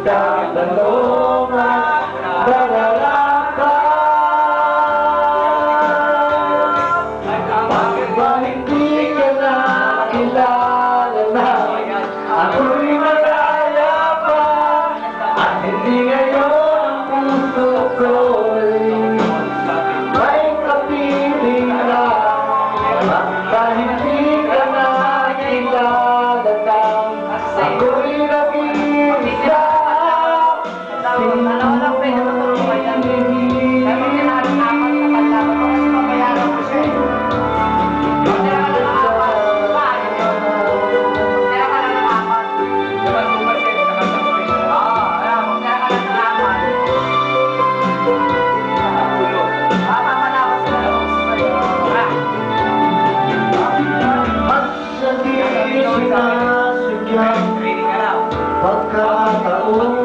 magtatanong at talalakay. Bakit ba hindi ka na kilala na ako'y malaya pa at hindi ngayon ang puso ko'y may kapiling na? Baka hindi ka na kilala na ako'y nag-iisa. Pagkataon